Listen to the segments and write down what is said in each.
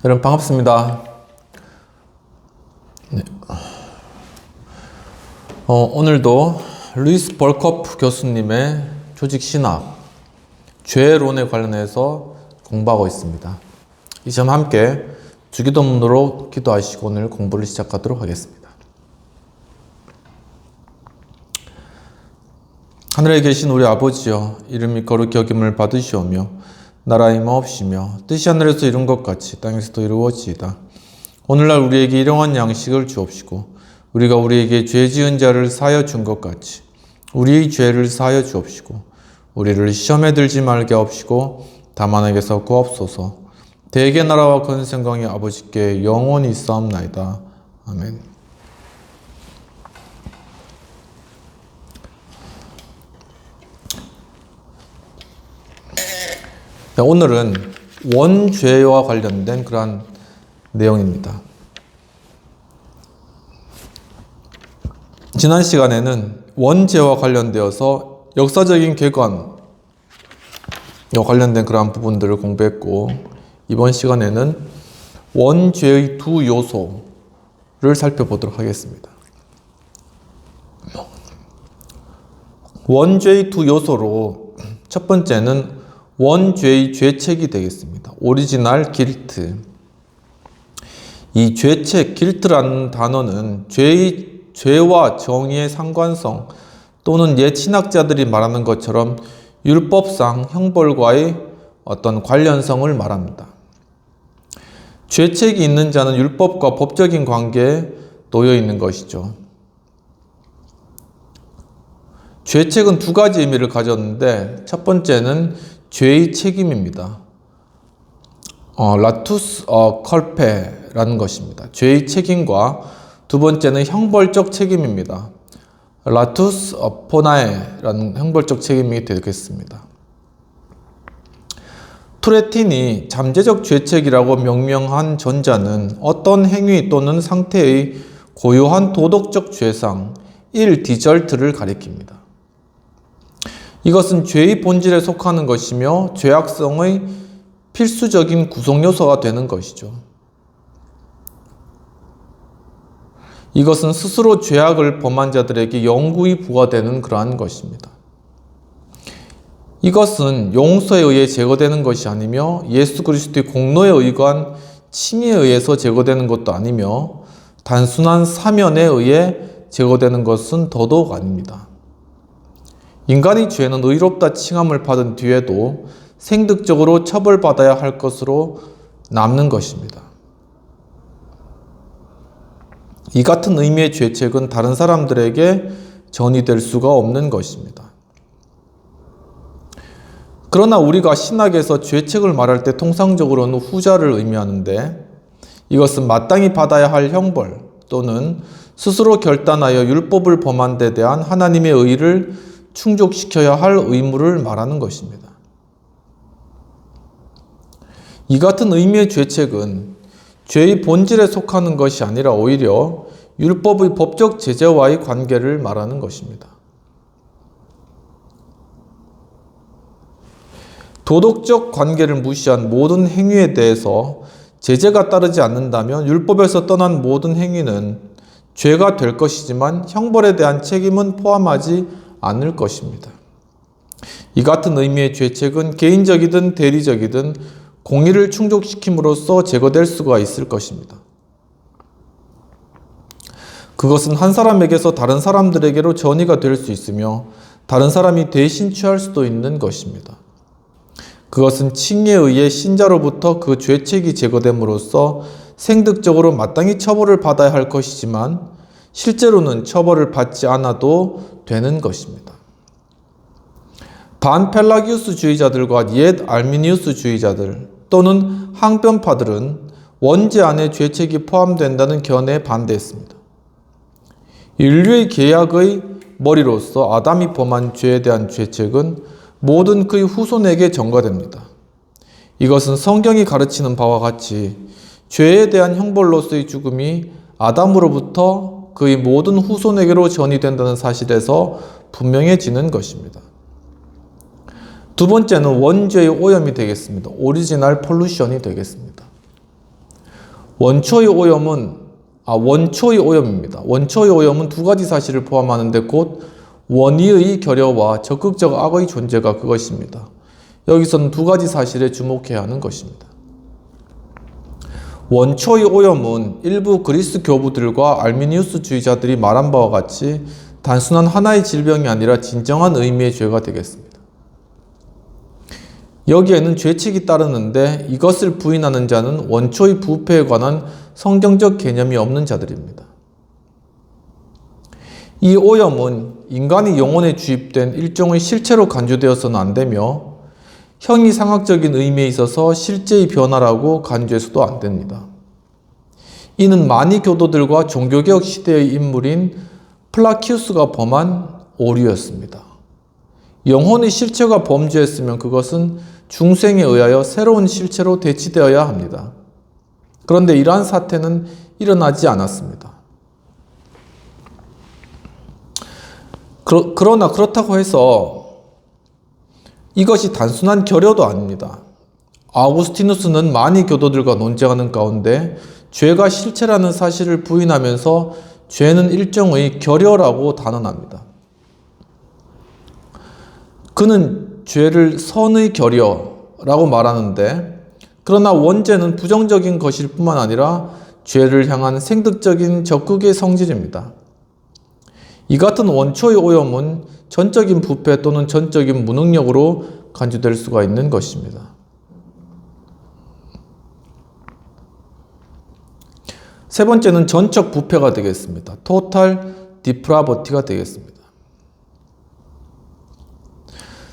여러분 반갑습니다. 네. 오늘도 루이스 벌코프 교수님의 조직신학, 죄론에 관련해서 공부하고 있습니다. 이 시간 함께 주기도문으로 기도하시고 오늘 공부를 시작하도록 하겠습니다. 하늘에 계신 우리 아버지여, 이름이 거룩히 여김을 받으시오며 나라의 마옵시며 뜻이 하늘에서 이룬 것 같이 땅에서도 이루어지이다. 오늘날 우리에게 일용할 양식을 주옵시고 우리가 우리에게 죄 지은 자를 사하여 준 것 같이 우리의 죄를 사하여 주옵시고 우리를 시험에 들지 말게 하옵시고 다만 에게서 구하옵소서. 대개 나라와 권세광이 아버지께 영원히 있사옵나이다. 아멘. 오늘은 원죄와 관련된 그러한 내용입니다. 지난 시간에는 원죄와 관련되어서 역사적인 객관과 관련된 그러한 부분들을 공부했고, 이번 시간에는 원죄의 두 요소를 살펴보도록 하겠습니다. 원죄의 두 요소로 첫 번째는 원죄의 죄책이 되겠습니다. 오리지널 길트. 이 죄책, 길트라는 단어는 죄와 정의의 상관성 또는 옛 신학자들이 말하는 것처럼 율법상 형벌과의 어떤 관련성을 말합니다. 죄책이 있는 자는 율법과 법적인 관계에 놓여 있는 것이죠. 죄책은 두 가지 의미를 가졌는데, 첫 번째는 죄의 책임입니다. 라투스 컬페라는 것입니다. 죄의 책임과 두 번째는 형벌적 책임입니다. 라투스 포나에라는 형벌적 책임이 되겠습니다. 투레틴이 잠재적 죄책이라고 명명한 전자는 어떤 행위 또는 상태의 고유한 도덕적 죄상, 일디절트를 가리킵니다. 이것은 죄의 본질에 속하는 것이며 죄악성의 필수적인 구성 요소가 되는 것이죠. 이것은 스스로 죄악을 범한 자들에게 영구히 부과되는 그러한 것입니다. 이것은 용서에 의해 제거되는 것이 아니며 예수 그리스도의 공로에 의한 칭의에 의해서 제거되는 것도 아니며 단순한 사면에 의해 제거되는 것은 더더욱 아닙니다. 인간의 죄는 의롭다 칭함을 받은 뒤에도 생득적으로 처벌받아야 할 것으로 남는 것입니다. 이 같은 의미의 죄책은 다른 사람들에게 전이될 수가 없는 것입니다. 그러나 우리가 신학에서 죄책을 말할 때 통상적으로는 후자를 의미하는데, 이것은 마땅히 받아야 할 형벌 또는 스스로 결단하여 율법을 범한 데 대한 하나님의 의를 충족시켜야 할 의무를 말하는 것입니다. 이 같은 의미의 죄책은 죄의 본질에 속하는 것이 아니라 오히려 율법의 법적 제재와의 관계를 말하는 것입니다. 도덕적 관계를 무시한 모든 행위에 대해서 제재가 따르지 않는다면 율법에서 떠난 모든 행위는 죄가 될 것이지만 형벌에 대한 책임은 포함하지 않을 것입니다. 이 같은 의미의 죄책은 개인적이든 대리적이든 공의를 충족시킴으로써 제거될 수가 있을 것입니다. 그것은 한 사람에게서 다른 사람들에게로 전이가 될 수 있으며 다른 사람이 대신 취할 수도 있는 것입니다. 그것은 칭의에 의해 신자로부터 그 죄책이 제거됨으로써 생득적으로 마땅히 처벌을 받아야 할 것이지만 실제로는 처벌을 받지 않아도 되는 것입니다. 반펠라기우스주의자들과 옛 알미니우스주의자들 또는 항변파들은 원죄 안에 죄책이 포함된다는 견해에 반대했습니다. 인류의 계약의 머리로서 아담이 범한 죄에 대한 죄책은 모든 그의 후손에게 전가됩니다. 이것은 성경이 가르치는 바와 같이 죄에 대한 형벌로서의 죽음이 아담으로부터 그의 모든 후손에게로 전이된다는 사실에서 분명해지는 것입니다. 두 번째는 원죄의 오염이 되겠습니다. 오리지널 폴루션이 되겠습니다. 원초의 오염입니다. 원초의 오염은 두 가지 사실을 포함하는데 곧 원의의 결여와 적극적 악의 존재가 그것입니다. 여기서는 두 가지 사실에 주목해야 하는 것입니다. 원초의 오염은 일부 그리스 교부들과 알미니우스주의자들이 말한 바와 같이 단순한 하나의 질병이 아니라 진정한 의미의 죄가 되겠습니다. 여기에는 죄책이 따르는데 이것을 부인하는 자는 원초의 부패에 관한 성경적 개념이 없는 자들입니다. 이 오염은 인간이 영혼에 주입된 일종의 실체로 간주되어서는 안 되며 형이상학적인 의미에 있어서 실제의 변화라고 간주해서도 안 됩니다. 이는 많이 교도들과 종교개혁 시대의 인물인 플라키우스가 범한 오류였습니다. 영혼의 실체가 범죄했으면 그것은 중생에 의하여 새로운 실체로 대치되어야 합니다. 그런데 이러한 사태는 일어나지 않았습니다. 그러나 그렇다고 해서 이것이 단순한 결여도 아닙니다. 아우구스티누스는 많이 교도들과 논쟁하는 가운데 죄가 실체라는 사실을 부인하면서 죄는 일종의 결여라고 단언합니다. 그는 죄를 선의 결여라고 말하는데, 그러나 원죄는 부정적인 것일 뿐만 아니라 죄를 향한 생득적인 적극의 성질입니다. 이 같은 원초의 오염은 전적인 부패 또는 전적인 무능력으로 간주될 수가 있는 것입니다. 세 번째는 전적 부패가 되겠습니다. 토탈 디프라버티가 되겠습니다.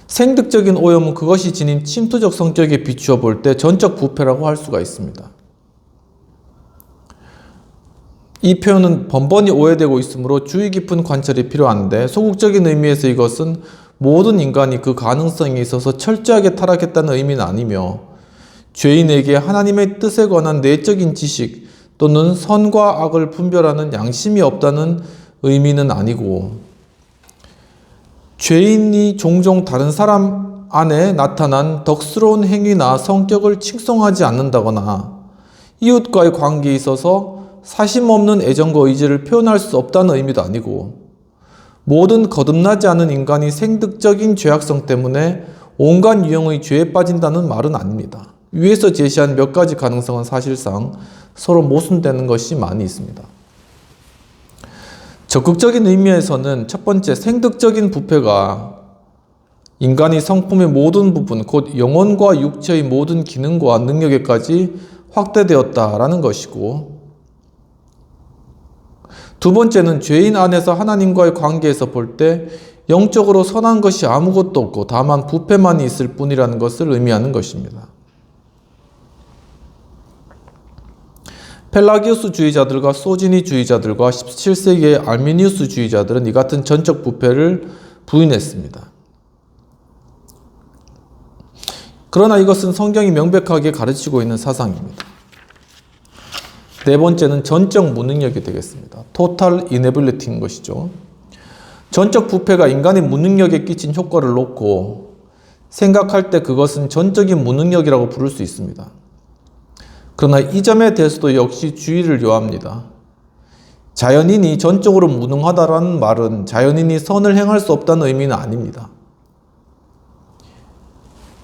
생득적인 오염은 그것이 지닌 침투적 성격에 비추어 볼 때 전적 부패라고 할 수가 있습니다. 이 표현은 번번이 오해되고 있으므로 주의 깊은 관찰이 필요한데, 소극적인 의미에서 이것은 모든 인간이 그 가능성에 있어서 철저하게 타락했다는 의미는 아니며, 죄인에게 하나님의 뜻에 관한 내적인 지식 또는 선과 악을 분별하는 양심이 없다는 의미는 아니고, 죄인이 종종 다른 사람 안에 나타난 덕스러운 행위나 성격을 칭송하지 않는다거나 이웃과의 관계에 있어서 사심 없는 애정과 의지를 표현할 수 없다는 의미도 아니고, 모든 거듭나지 않은 인간이 생득적인 죄악성 때문에 온갖 유형의 죄에 빠진다는 말은 아닙니다. 위에서 제시한 몇 가지 가능성은 사실상 서로 모순되는 것이 많이 있습니다. 적극적인 의미에서는 첫 번째, 생득적인 부패가 인간의 성품의 모든 부분, 곧 영혼과 육체의 모든 기능과 능력에까지 확대되었다라는 것이고, 두 번째는 죄인 안에서 하나님과의 관계에서 볼 때 영적으로 선한 것이 아무것도 없고 다만 부패만이 있을 뿐이라는 것을 의미하는 것입니다. 펠라기우스주의자들과 소지니주의자들과 17세기의 알미니우스주의자들은 이 같은 전적 부패를 부인했습니다. 그러나 이것은 성경이 명백하게 가르치고 있는 사상입니다. 네 번째는 전적 무능력이 되겠습니다. Total inability인 것이죠. 전적 부패가 인간의 무능력에 끼친 효과를 놓고 생각할 때 그것은 전적인 무능력이라고 부를 수 있습니다. 그러나 이 점에 대해서도 역시 주의를 요합니다. 자연인이 전적으로 무능하다라는 말은 자연인이 선을 행할 수 없다는 의미는 아닙니다.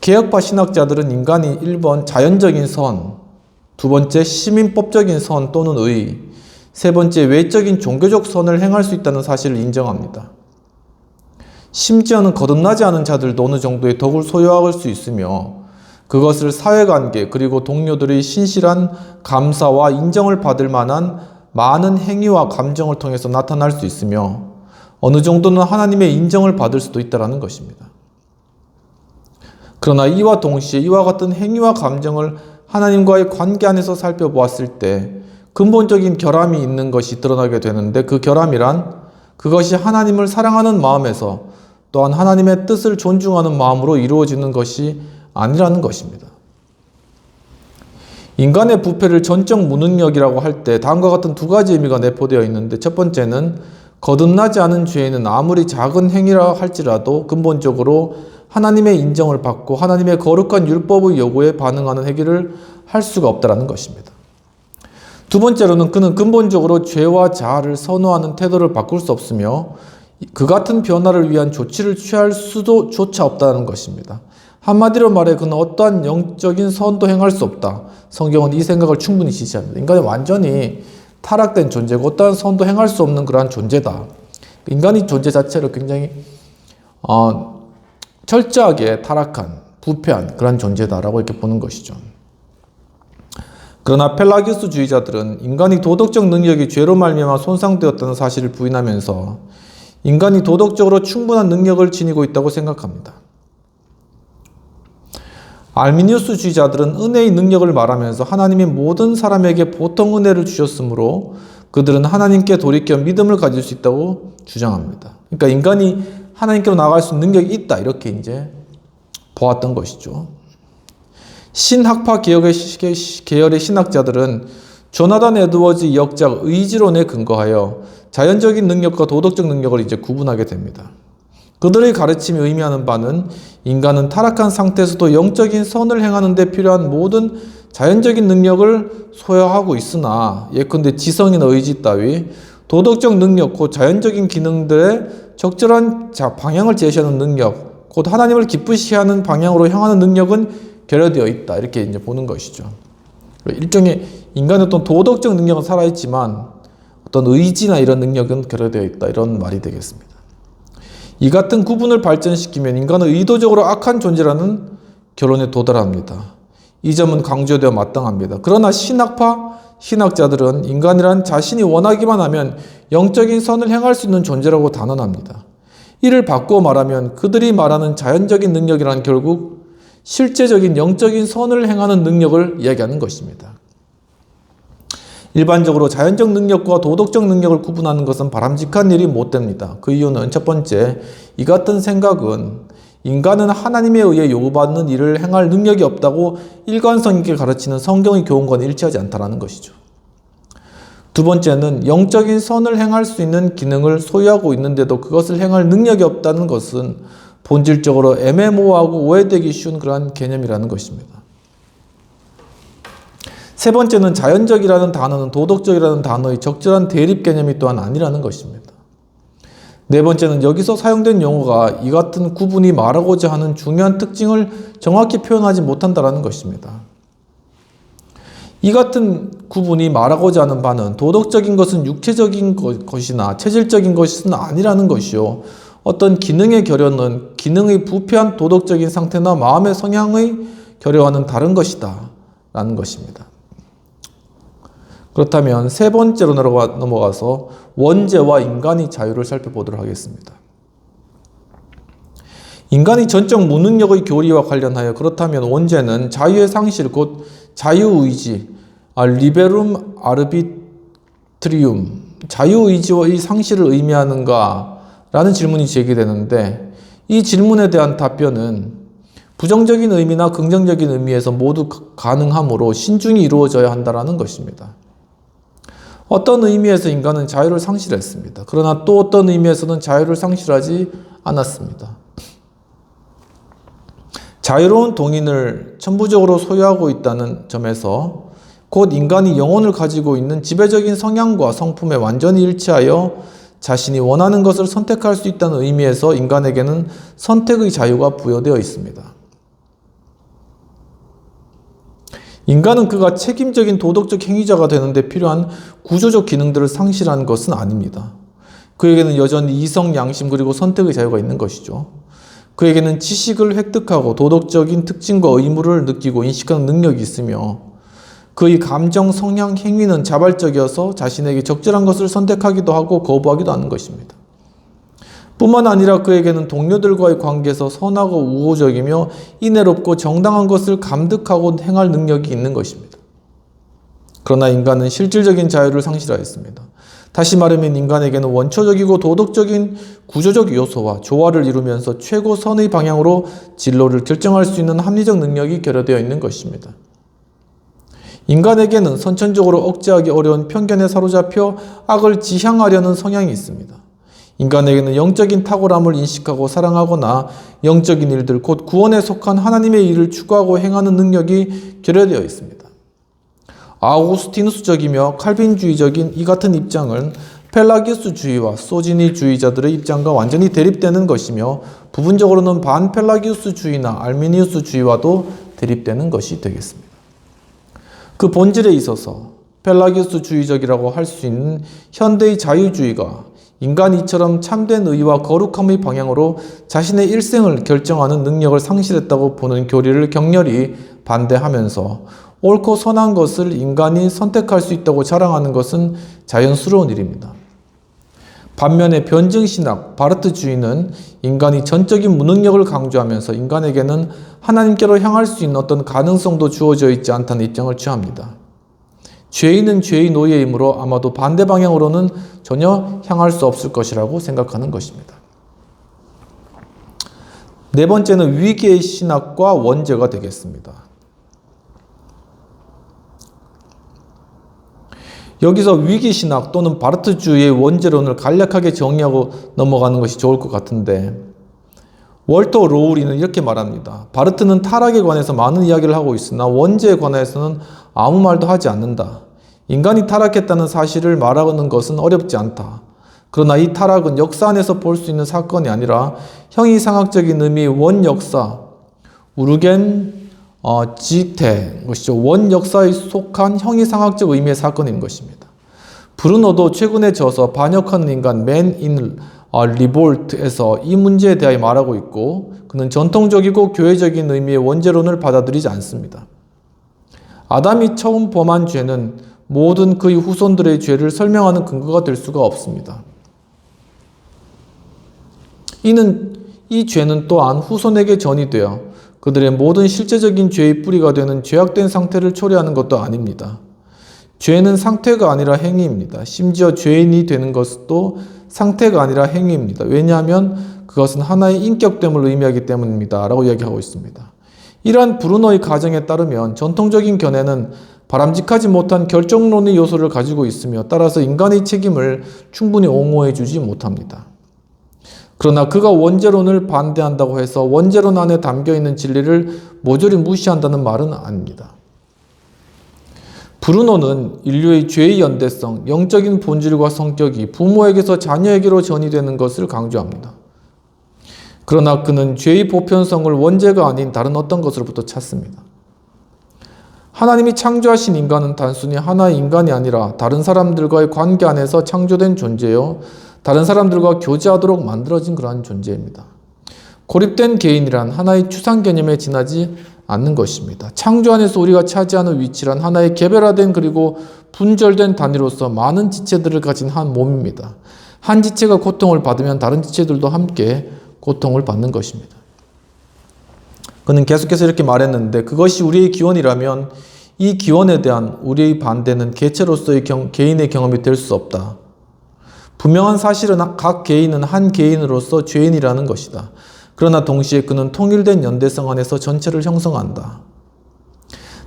개혁파 신학자들은 인간이 1번 자연적인 선, 두 번째 시민법적인 선 또는 의, 세 번째 외적인 종교적 선을 행할 수 있다는 사실을 인정합니다. 심지어는 거듭나지 않은 자들도 어느 정도의 덕을 소유할 수 있으며 그것을 사회관계 그리고 동료들의 신실한 감사와 인정을 받을 만한 많은 행위와 감정을 통해서 나타날 수 있으며 어느 정도는 하나님의 인정을 받을 수도 있다는 것입니다. 그러나 이와 동시에 이와 같은 행위와 감정을 하나님과의 관계 안에서 살펴보았을 때 근본적인 결함이 있는 것이 드러나게 되는데, 그 결함이란 그것이 하나님을 사랑하는 마음에서 또한 하나님의 뜻을 존중하는 마음으로 이루어지는 것이 아니라는 것입니다. 인간의 부패를 전적 무능력이라고 할 때 다음과 같은 두 가지 의미가 내포되어 있는데, 첫 번째는 거듭나지 않은 죄인은 아무리 작은 행위라 할지라도 근본적으로 하나님의 인정을 받고 하나님의 거룩한 율법의 요구에 반응하는 행위를 할 수가 없다는 것입니다. 두 번째로는 그는 근본적으로 죄와 자아를 선호하는 태도를 바꿀 수 없으며 그 같은 변화를 위한 조치를 취할 수도조차 없다는 것입니다. 한마디로 말해 그는 어떠한 영적인 선도 행할 수 없다. 성경은 이 생각을 충분히 지지합니다. 인간은 완전히 타락된 존재고 어떠한 선도 행할 수 없는 그러한 존재다. 인간의 존재 자체를 굉장히 철저하게 타락한, 부패한 그런 존재다라고 이렇게 보는 것이죠. 그러나 펠라기우스주의자들은 인간이 도덕적 능력이 죄로 말미암아 손상되었다는 사실을 부인하면서 인간이 도덕적으로 충분한 능력을 지니고 있다고 생각합니다. 알미니우스주의자들은 은혜의 능력을 말하면서 하나님이 모든 사람에게 보통 은혜를 주셨으므로 그들은 하나님께 돌이켜 믿음을 가질 수 있다고 주장합니다. 그러니까 인간이 하나님께로 나아갈 수 있는 능력이 있다 이렇게 이제 보았던 것이죠. 신학파 계열의 신학자들은 조나단 에드워즈 역작 의지론에 근거하여 자연적인 능력과 도덕적 능력을 이제 구분하게 됩니다. 그들의 가르침이 의미하는 바는 인간은 타락한 상태에서도 영적인 선을 행하는 데 필요한 모든 자연적인 능력을 소유하고 있으나 예컨대 지성이나 의지 따위 도덕적 능력, 곧 자연적인 기능들의 적절한 방향을 제시하는 능력, 곧 하나님을 기쁘시게 하는 방향으로 향하는 능력은 결여되어 있다. 이렇게 이제 보는 것이죠. 일종의 인간의 어떤 도덕적 능력은 살아있지만 어떤 의지나 이런 능력은 결여되어 있다. 이런 말이 되겠습니다. 이 같은 구분을 발전시키면 인간은 의도적으로 악한 존재라는 결론에 도달합니다. 이 점은 강조되어 마땅합니다. 그러나 신학자들은 인간이란 자신이 원하기만 하면 영적인 선을 행할 수 있는 존재라고 단언합니다. 이를 바꾸어 말하면 그들이 말하는 자연적인 능력이란 결국 실제적인 영적인 선을 행하는 능력을 이야기하는 것입니다. 일반적으로 자연적 능력과 도덕적 능력을 구분하는 것은 바람직한 일이 못됩니다. 그 이유는 첫 번째, 이 같은 생각은 인간은 하나님에 의해 요구받는 일을 행할 능력이 없다고 일관성 있게 가르치는 성경의 교훈과는 일치하지 않다는 것이죠. 두 번째는 영적인 선을 행할 수 있는 기능을 소유하고 있는데도 그것을 행할 능력이 없다는 것은 본질적으로 애매모호하고 오해되기 쉬운 그러한 개념이라는 것입니다. 세 번째는 자연적이라는 단어는 도덕적이라는 단어의 적절한 대립 개념이 또한 아니라는 것입니다. 네 번째는 여기서 사용된 용어가 이 같은 구분이 말하고자 하는 중요한 특징을 정확히 표현하지 못한다는 것입니다. 이 같은 구분이 말하고자 하는 바는 도덕적인 것은 육체적인 것이나 체질적인 것은 아니라는 것이요. 어떤 기능의 결여는 기능의 부패한 도덕적인 상태나 마음의 성향의 결여와는 다른 것이다 라는 것입니다. 그렇다면 세 번째로 넘어가서 원죄와 인간의 자유를 살펴보도록 하겠습니다. 인간의 전적 무능력의 교리와 관련하여 그렇다면 원죄는 자유의 상실, 곧 자유의지, 리베룸 아르비트리움, 자유의지의 상실을 의미하는가? 라는 질문이 제기되는데 이 질문에 대한 답변은 부정적인 의미나 긍정적인 의미에서 모두 가능하므로 신중히 이루어져야 한다는 것입니다. 어떤 의미에서 인간은 자유를 상실했습니다. 그러나 또 어떤 의미에서는 자유를 상실하지 않았습니다. 자유로운 동인을 천부적으로 소유하고 있다는 점에서 곧 인간이 영혼을 가지고 있는 지배적인 성향과 성품에 완전히 일치하여 자신이 원하는 것을 선택할 수 있다는 의미에서 인간에게는 선택의 자유가 부여되어 있습니다. 인간은 그가 책임적인 도덕적 행위자가 되는데 필요한 구조적 기능들을 상실한 것은 아닙니다. 그에게는 여전히 이성, 양심 그리고 선택의 자유가 있는 것이죠. 그에게는 지식을 획득하고 도덕적인 특징과 의무를 느끼고 인식하는 능력이 있으며 그의 감정, 성향, 행위는 자발적이어서 자신에게 적절한 것을 선택하기도 하고 거부하기도 하는 것입니다. 뿐만 아니라 그에게는 동료들과의 관계에서 선하고 우호적이며 인애롭고 정당한 것을 감득하고 행할 능력이 있는 것입니다. 그러나 인간은 실질적인 자유를 상실하였습니다. 다시 말하면 인간에게는 원초적이고 도덕적인 구조적 요소와 조화를 이루면서 최고 선의 방향으로 진로를 결정할 수 있는 합리적 능력이 결여되어 있는 것입니다. 인간에게는 선천적으로 억제하기 어려운 편견에 사로잡혀 악을 지향하려는 성향이 있습니다. 인간에게는 영적인 탁월함을 인식하고 사랑하거나 영적인 일들, 곧 구원에 속한 하나님의 일을 추구하고 행하는 능력이 결여되어 있습니다. 아우구스티누스적이며 칼빈주의적인 이 같은 입장은 펠라기우스주의와 소지니주의자들의 입장과 완전히 대립되는 것이며 부분적으로는 반펠라기우스주의나 알미니우스주의와도 대립되는 것이 되겠습니다. 그 본질에 있어서 펠라기우스주의적이라고 할 수 있는 현대의 자유주의가 인간이 이처럼 참된 의와 거룩함의 방향으로 자신의 일생을 결정하는 능력을 상실했다고 보는 교리를 격렬히 반대하면서 옳고 선한 것을 인간이 선택할 수 있다고 자랑하는 것은 자연스러운 일입니다. 반면에 변증신학, 바르트주의는 인간이 전적인 무능력을 강조하면서 인간에게는 하나님께로 향할 수 있는 어떤 가능성도 주어져 있지 않다는 입장을 취합니다. 죄인은 죄의 노예이므로 아마도 반대 방향으로는 전혀 향할 수 없을 것이라고 생각하는 것입니다. 네 번째는 위계의 신학과 원죄가 되겠습니다. 여기서 위기신학 또는 바르트주의의 원죄론을 간략하게 정의하고 넘어가는 것이 좋을 것 같은데, 월터 로우리는 이렇게 말합니다. 바르트는 타락에 관해서 많은 이야기를 하고 있으나 원죄에 관해서는 아무 말도 하지 않는다. 인간이 타락했다는 사실을 말하는 것은 어렵지 않다. 그러나 이 타락은 역사 안에서 볼 수 있는 사건이 아니라 형이상학적인 의미의 원역사, 우르겐 지테 것이죠. 원역사에 속한 형이상학적 의미의 사건인 것입니다. 브루노도 최근에 저서 반역하는 인간 Man in Revolt에서 이 문제에 대하여 말하고 있고, 그는 전통적이고 교회적인 의미의 원죄론을 받아들이지 않습니다. 아담이 처음 범한 죄는 모든 그의 후손들의 죄를 설명하는 근거가 될 수가 없습니다. 이 죄는 또한 후손에게 전이되어 그들의 모든 실제적인 죄의 뿌리가 되는 죄악된 상태를 초래하는 것도 아닙니다. 죄는 상태가 아니라 행위입니다. 심지어 죄인이 되는 것도 상태가 아니라 행위입니다. 왜냐하면 그것은 하나의 인격됨을 의미하기 때문입니다. 라고 이야기하고 있습니다. 이러한 브루노의 가정에 따르면 전통적인 견해는 바람직하지 못한 결정론의 요소를 가지고 있으며 따라서 인간의 책임을 충분히 옹호해 주지 못합니다. 그러나 그가 원죄론을 반대한다고 해서 원죄론 안에 담겨있는 진리를 모조리 무시한다는 말은 아닙니다. 브루노는 인류의 죄의 연대성, 영적인 본질과 성격이 부모에게서 자녀에게로 전이되는 것을 강조합니다. 그러나 그는 죄의 보편성을 원죄가 아닌 다른 어떤 것으로부터 찾습니다. 하나님이 창조하신 인간은 단순히 하나의 인간이 아니라 다른 사람들과의 관계 안에서 창조된 존재요, 다른 사람들과 교제하도록 만들어진 그러한 존재입니다. 고립된 개인이란 하나의 추상 개념에 지나지 않는 것입니다. 창조 안에서 우리가 차지하는 위치란 하나의 개별화된 그리고 분절된 단위로서 많은 지체들을 가진 한 몸입니다. 한 지체가 고통을 받으면 다른 지체들도 함께 고통을 받는 것입니다. 그는 계속해서 이렇게 말했는데, 그것이 우리의 기원이라면 이 기원에 대한 우리의 반대는 개체로서의 개인의 경험이 될 수 없다. 분명한 사실은 각 개인은 한 개인으로서 죄인이라는 것이다. 그러나 동시에 그는 통일된 연대성 안에서 전체를 형성한다.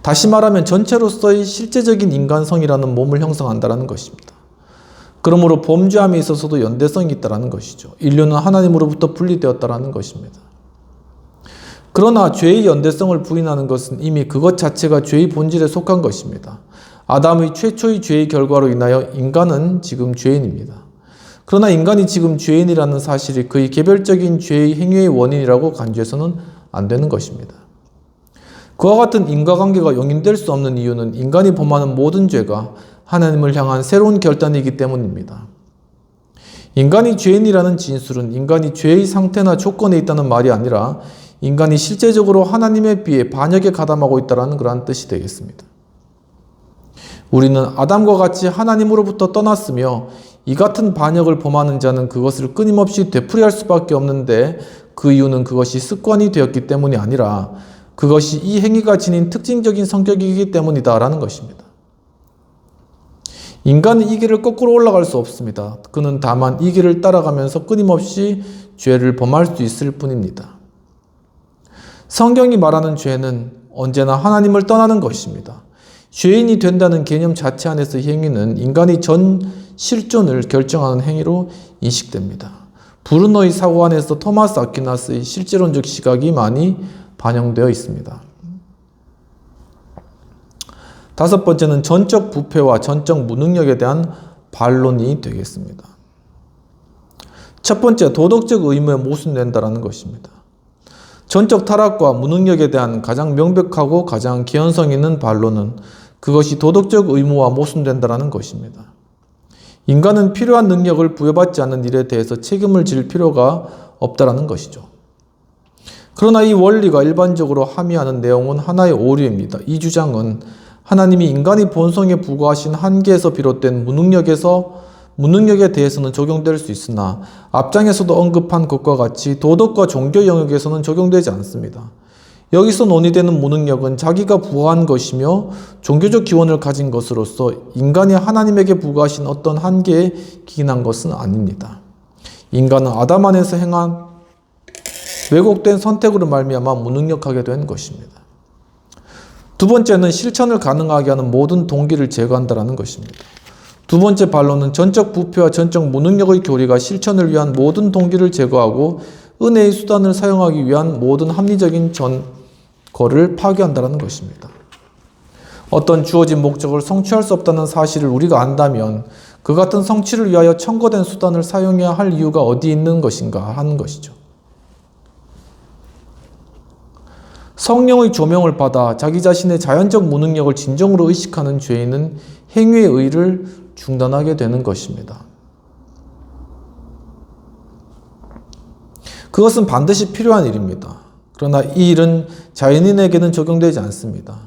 다시 말하면 전체로서의 실제적인 인간성이라는 몸을 형성한다는 것입니다. 그러므로 범죄함에 있어서도 연대성이 있다는 것이죠. 인류는 하나님으로부터 분리되었다는 것입니다. 그러나 죄의 연대성을 부인하는 것은 이미 그것 자체가 죄의 본질에 속한 것입니다. 아담의 최초의 죄의 결과로 인하여 인간은 지금 죄인입니다. 그러나 인간이 지금 죄인이라는 사실이 그의 개별적인 죄의 행위의 원인이라고 간주해서는 안 되는 것입니다. 그와 같은 인과관계가 용인될 수 없는 이유는 인간이 범하는 모든 죄가 하나님을 향한 새로운 결단이기 때문입니다. 인간이 죄인이라는 진술은 인간이 죄의 상태나 조건에 있다는 말이 아니라 인간이 실제적으로 하나님에 비해 반역에 가담하고 있다는 그러한 뜻이 되겠습니다. 우리는 아담과 같이 하나님으로부터 떠났으며 이 같은 반역을 범하는 자는 그것을 끊임없이 되풀이할 수밖에 없는데, 그 이유는 그것이 습관이 되었기 때문이 아니라 그것이 이 행위가 지닌 특징적인 성격이기 때문이다라는 것입니다. 인간은 이 길을 거꾸로 올라갈 수 없습니다. 그는 다만 이 길을 따라가면서 끊임없이 죄를 범할 수 있을 뿐입니다. 성경이 말하는 죄는 언제나 하나님을 떠나는 것입니다. 죄인이 된다는 개념 자체 안에서의 행위는 인간의 전 실존을 결정하는 행위로 인식됩니다. 브루노의 사고 안에서 토마스 아퀴나스의 실제론적 시각이 많이 반영되어 있습니다. 다섯 번째는 전적 부패와 전적 무능력에 대한 반론이 되겠습니다. 첫 번째, 도덕적 의무에 모순된다는 것입니다. 전적 타락과 무능력에 대한 가장 명백하고 가장 개연성 있는 반론은 그것이 도덕적 의무와 모순된다는 것입니다. 인간은 필요한 능력을 부여받지 않는 일에 대해서 책임을 질 필요가 없다는 것이죠. 그러나 이 원리가 일반적으로 함의하는 내용은 하나의 오류입니다. 이 주장은 하나님이 인간의 본성에 부과하신 한계에서 비롯된 무능력에 대해서는 적용될 수 있으나 앞장에서도 언급한 것과 같이 도덕과 종교 영역에서는 적용되지 않습니다. 여기서 논의되는 무능력은 자기가 부화한 것이며 종교적 기원을 가진 것으로서 인간이 하나님에게 부과하신 어떤 한계에 기인한 것은 아닙니다. 인간은 아담 안에서 행한 왜곡된 선택으로 말미암아 무능력하게 된 것입니다. 두 번째는 실천을 가능하게 하는 모든 동기를 제거한다는 것입니다. 두 번째 반론은 전적 부패와 전적 무능력의 교리가 실천을 위한 모든 동기를 제거하고 은혜의 수단을 사용하기 위한 모든 합리적인 전거를 파괴한다는 것입니다. 어떤 주어진 목적을 성취할 수 없다는 사실을 우리가 안다면 그 같은 성취를 위하여 청구된 수단을 사용해야 할 이유가 어디 있는 것인가 하는 것이죠. 성령의 조명을 받아 자기 자신의 자연적 무능력을 진정으로 의식하는 죄인은 행위의 의를 중단하게 되는 것입니다. 그것은 반드시 필요한 일입니다. 그러나 이 일은 자연인에게는 적용되지 않습니다.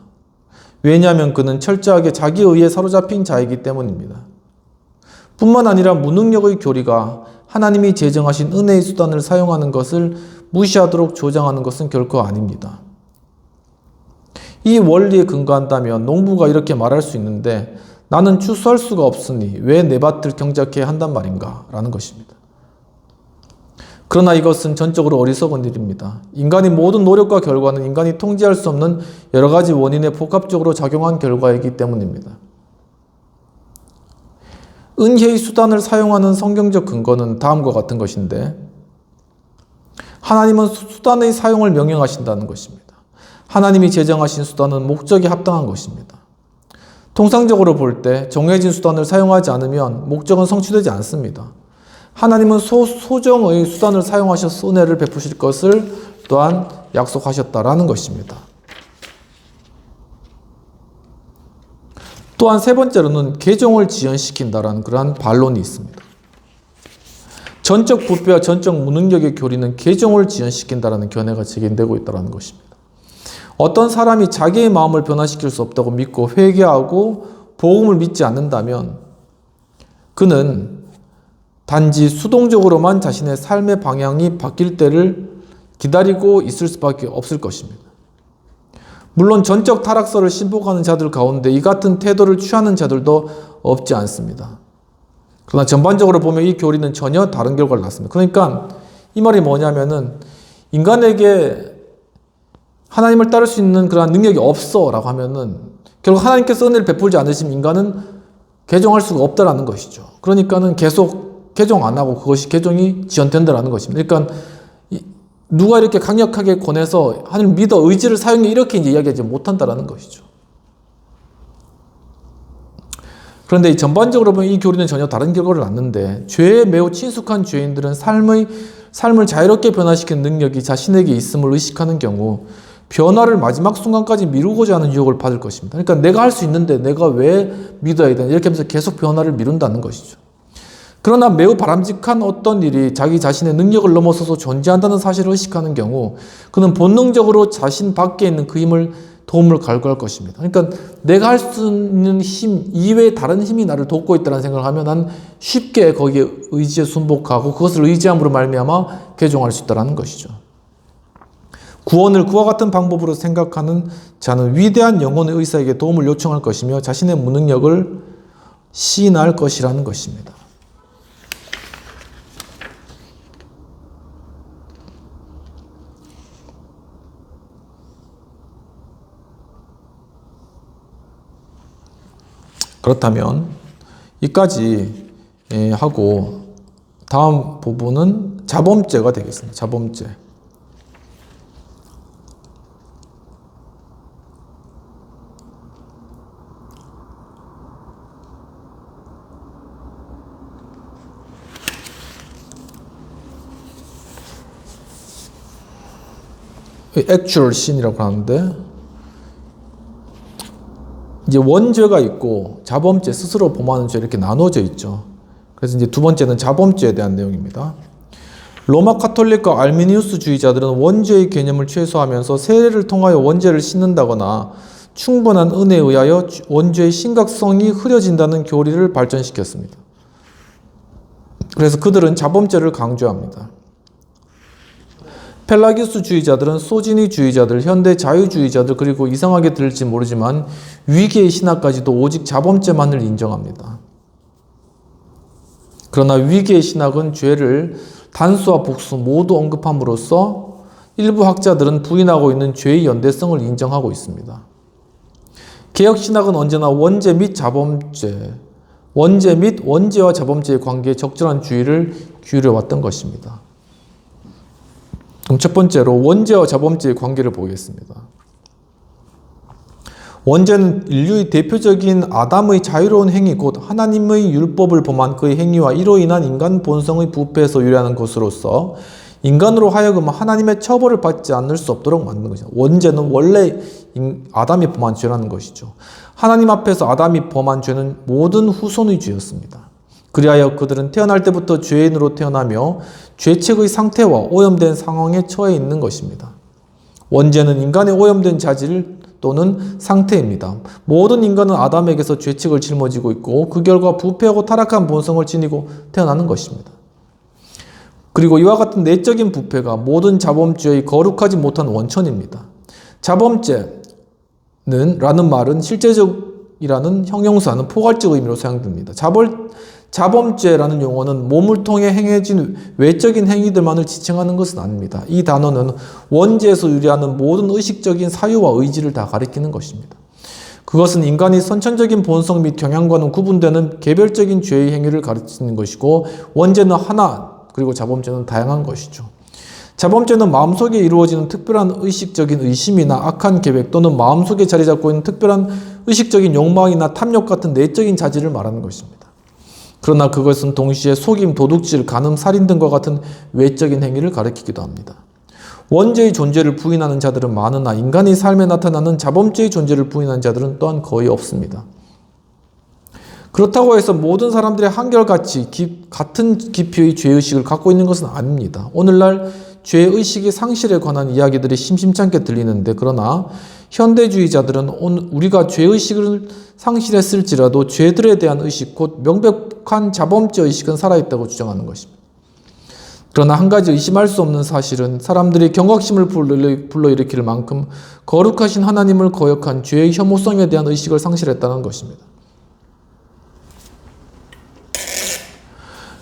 왜냐하면 그는 철저하게 자기 의에 사로잡힌 자이기 때문입니다. 뿐만 아니라 무능력의 교리가 하나님이 제정하신 은혜의 수단을 사용하는 것을 무시하도록 조장하는 것은 결코 아닙니다. 이 원리에 근거한다면 농부가 이렇게 말할 수 있는데 나는 추수할 수가 없으니 왜 내 밭을 경작해야 한단 말인가? 라는 것입니다. 그러나 이것은 전적으로 어리석은 일입니다. 인간의 모든 노력과 결과는 인간이 통제할 수 없는 여러 가지 원인에 복합적으로 작용한 결과이기 때문입니다. 은혜의 수단을 사용하는 성경적 근거는 다음과 같은 것인데 하나님은 수단의 사용을 명령하신다는 것입니다. 하나님이 제정하신 수단은 목적에 합당한 것입니다. 통상적으로 볼 때 정해진 수단을 사용하지 않으면 목적은 성취되지 않습니다. 하나님은 소정의 수단을 사용하셔서 은혜를 베푸실 것을 또한 약속하셨다라는 것입니다. 또한 세 번째로는 계종을 지연시킨다라는 그러한 반론이 있습니다. 전적 부패와 전적 무능력의 교리는 계종을 지연시킨다라는 견해가 제기되고 있다는 것입니다. 어떤 사람이 자기의 마음을 변화시킬 수 없다고 믿고 회개하고 복음을 믿지 않는다면 그는 단지 수동적으로만 자신의 삶의 방향이 바뀔 때를 기다리고 있을 수밖에 없을 것입니다. 물론 전적 타락서를 신봉하는 자들 가운데 이 같은 태도를 취하는 자들도 없지 않습니다. 그러나 전반적으로 보면 이 교리는 전혀 다른 결과를 낳습니다. 그러니까 이 말이 뭐냐면은 인간에게 하나님을 따를 수 있는 그러한 능력이 없어 라고 하면은 결국 하나님께서 은혜를 베풀지 않으시면 인간은 개종할 수가 없다라는 것이죠. 그러니까는 계속 개종 안 하고 그것이 개종이 지연된다라는 것입니다. 그러니까 누가 이렇게 강력하게 권해서 하나님 믿어 의지를 사용해 이렇게 이제 이야기하지 못한다라는 것이죠. 그런데 이 전반적으로 보면 이 교리는 전혀 다른 결과를 낳는데 죄에 매우 친숙한 죄인들은 삶을 자유롭게 변화시키는 능력이 자신에게 있음을 의식하는 경우 변화를 마지막 순간까지 미루고자 하는 유혹을 받을 것입니다. 그러니까 내가 할 수 있는데 내가 왜 믿어야 되나 이렇게 하면서 계속 변화를 미룬다는 것이죠. 그러나 매우 바람직한 어떤 일이 자기 자신의 능력을 넘어서서 존재한다는 사실을 의식하는 경우 그는 본능적으로 자신 밖에 있는 그 힘을 도움을 갈구할 것입니다. 그러니까 내가 할 수 있는 힘 이외에 다른 힘이 나를 돕고 있다는 생각을 하면 난 쉽게 거기에 의지에 순복하고 그것을 의지함으로 말미암아 개종할 수 있다는 것이죠. 구원을 그와 같은 방법으로 생각하는 자는 위대한 영혼의 의사에게 도움을 요청할 것이며 자신의 무능력을 시인할 것이라는 것입니다. 그렇다면 이까지 하고 다음 부분은 자범죄가 되겠습니다. 자범죄. actual sin이라고 하는데, 이제 원죄가 있고 자범죄, 스스로 범하는 죄 이렇게 나눠져 있죠. 그래서 이제 두 번째는 자범죄에 대한 내용입니다. 로마 카톨릭과 알미니우스 주의자들은 원죄의 개념을 최소화하면서 세례를 통하여 원죄를 씻는다거나 충분한 은혜에 의하여 원죄의 심각성이 흐려진다는 교리를 발전시켰습니다. 그래서 그들은 자범죄를 강조합니다. 펠라기우스 주의자들은 소진이 주의자들, 현대 자유주의자들, 그리고 이상하게 들릴지 모르지만 위계의 신학까지도 오직 자범죄만을 인정합니다. 그러나 위계의 신학은 죄를 단수와 복수 모두 언급함으로써 일부 학자들은 부인하고 있는 죄의 연대성을 인정하고 있습니다. 개혁신학은 언제나 원죄 및 자범죄, 원죄 및 원죄와 자범죄의 관계에 적절한 주의를 기울여왔던 것입니다. 그럼 첫 번째로 원죄와 자범죄의 관계를 보겠습니다. 원죄는 인류의 대표적인 아담의 자유로운 행위 곧 하나님의 율법을 범한 그의 행위와 이로 인한 인간 본성의 부패에서 유래하는 것으로서 인간으로 하여금 하나님의 처벌을 받지 않을 수 없도록 만든 것이죠. 원죄는 원래 아담이 범한 죄라는 것이죠. 하나님 앞에서 아담이 범한 죄는 모든 후손의 죄였습니다. 그리하여 그들은 태어날 때부터 죄인으로 태어나며 죄책의 상태와 오염된 상황에 처해 있는 것입니다. 원죄는 인간의 오염된 자질 또는 상태입니다. 모든 인간은 아담에게서 죄책을 짊어지고 있고 그 결과 부패하고 타락한 본성을 지니고 태어나는 것입니다. 그리고 이와 같은 내적인 부패가 모든 자범죄의 거룩하지 못한 원천입니다. 자범죄는 라는 말은 실제적이라는 형용사는 포괄적 의미로 사용됩니다. 자범죄라는 용어는 몸을 통해 행해진 외적인 행위들만을 지칭하는 것은 아닙니다. 이 단어는 원죄에서 유래하는 모든 의식적인 사유와 의지를 다 가리키는 것입니다. 그것은 인간이 선천적인 본성 및 경향과는 구분되는 개별적인 죄의 행위를 가르치는 것이고 원죄는 하나, 그리고 자범죄는 다양한 것이죠. 자범죄는 마음속에 이루어지는 특별한 의식적인 의심이나 악한 계획 또는 마음속에 자리 잡고 있는 특별한 의식적인 욕망이나 탐욕 같은 내적인 자질을 말하는 것입니다. 그러나 그것은 동시에 속임, 도둑질, 간음, 살인 등과 같은 외적인 행위를 가리키기도 합니다. 원죄의 존재를 부인하는 자들은 많으나 인간의 삶에 나타나는 자범죄의 존재를 부인하는 자들은 또한 거의 없습니다. 그렇다고 해서 모든 사람들이 한결같이 같은 깊이의 죄의식을 갖고 있는 것은 아닙니다. 오늘날 죄의식의 상실에 관한 이야기들이 심심찮게 들리는데 그러나 현대주의자들은 우리가 죄의식을 상실했을지라도 죄들에 대한 의식, 곧 명백한 자범죄 의식은 살아있다고 주장하는 것입니다. 그러나 한 가지 의심할 수 없는 사실은 사람들이 경각심을 불러일으킬 만큼 거룩하신 하나님을 거역한 죄의 혐오성에 대한 의식을 상실했다는 것입니다.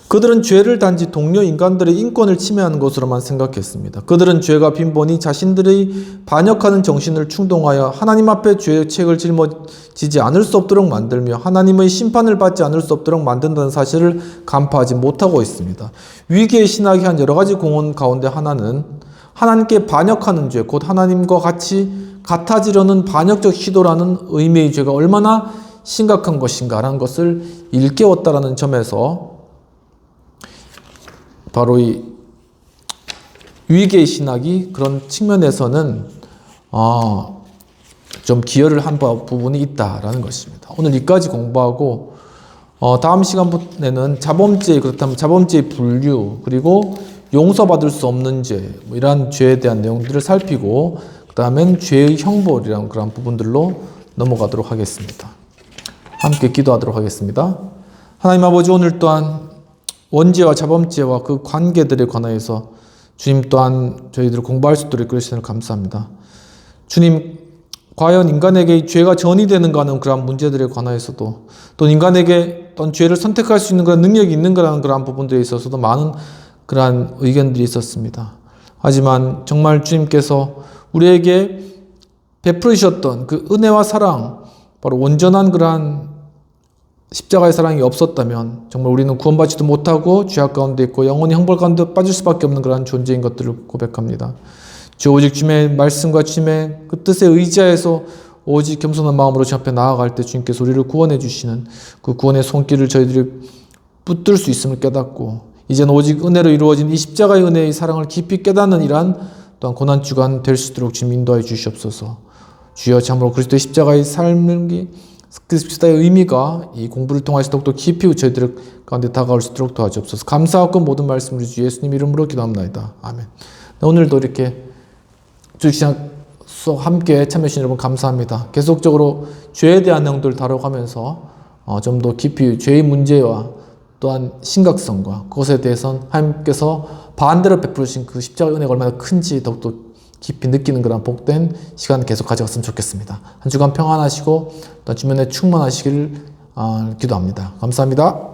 그들은 죄를 단지 동료 인간들의 인권을 침해하는 것으로만 생각했습니다. 그들은 죄가 빈번히 자신들의 반역하는 정신을 충동하여 하나님 앞에 죄의 책을 짊어지지 않을 수 없도록 만들며 하나님의 심판을 받지 않을 수 없도록 만든다는 사실을 간파하지 못하고 있습니다. 위계의 신학의 한 여러 가지 공헌 가운데 하나는 하나님께 반역하는 죄, 곧 하나님과 같아지려는 반역적 시도라는 의미의 죄가 얼마나 심각한 것인가라는 것을 일깨웠다라는 점에서 바로 이 위계의 신학이 그런 측면에서는 좀 기여를 한 부분이 있다라는 것입니다. 오늘 여기까지 공부하고 다음 시간에는 자범죄, 그렇다면 자범죄의 분류, 그리고 용서받을 수 없는 죄, 이러한 죄에 대한 내용들을 살피고 그 다음엔 죄의 형벌이라는 그런 부분들로 넘어가도록 하겠습니다. 함께 기도하도록 하겠습니다. 하나님 아버지, 오늘 또한 원죄와 자범죄와 그 관계들에 관하여서 주님 또한 저희들을 공부할 수 있도록 이끌으시는 감사합니다. 주님, 과연 인간에게 죄가 전이되는가 하는 그러한 문제들에 관하여서도 또 인간에게 어떤 죄를 선택할 수 있는 그런 능력이 있는가라는 그러한 부분들에 있어서도 많은 그러한 의견들이 있었습니다. 하지만 정말 주님께서 우리에게 베풀으셨던 그 은혜와 사랑, 바로 온전한 그러한 십자가의 사랑이 없었다면 정말 우리는 구원받지도 못하고 죄악 가운데 있고 영원히 형벌 가운데 빠질 수밖에 없는 그러한 존재인 것들을 고백합니다. 주 오직 주님의 말씀과 주님의 그 뜻에 의지하여서 오직 겸손한 마음으로 주 앞에 나아갈 때 주님께서 우리를 구원해 주시는 그 구원의 손길을 저희들이 붙들 수 있음을 깨닫고 이제는 오직 은혜로 이루어진 이 십자가의 은혜의 사랑을 깊이 깨닫는 이러한 또한 고난주간 될 수 있도록 주님 인도하여 주시옵소서. 주여 참으로 그리스도의 십자가의 삶이 그 십자가의 의미가 이 공부를 통해서 더욱더 깊이 저희들 가운데 다가올 수 있도록 도와주옵소서. 감사하고 모든 말씀을 주 예수님 이름으로 기도합니다. 아멘. 오늘도 이렇게 주시간 속 함께 참여해주신 여러분 감사합니다. 계속적으로 죄에 대한 내용들을 다뤄가면서 좀 더 깊이 죄의 문제와 또한 심각성과 그것에 대해서는 하나님께서 반대로 베푸신 그 십자가의 은혜가 얼마나 큰지 더욱더 깊이 느끼는 그런 복된 시간 계속 가져갔으면 좋겠습니다. 한 주간 평안하시고 또 주변에 충만하시길 기도합니다. 감사합니다.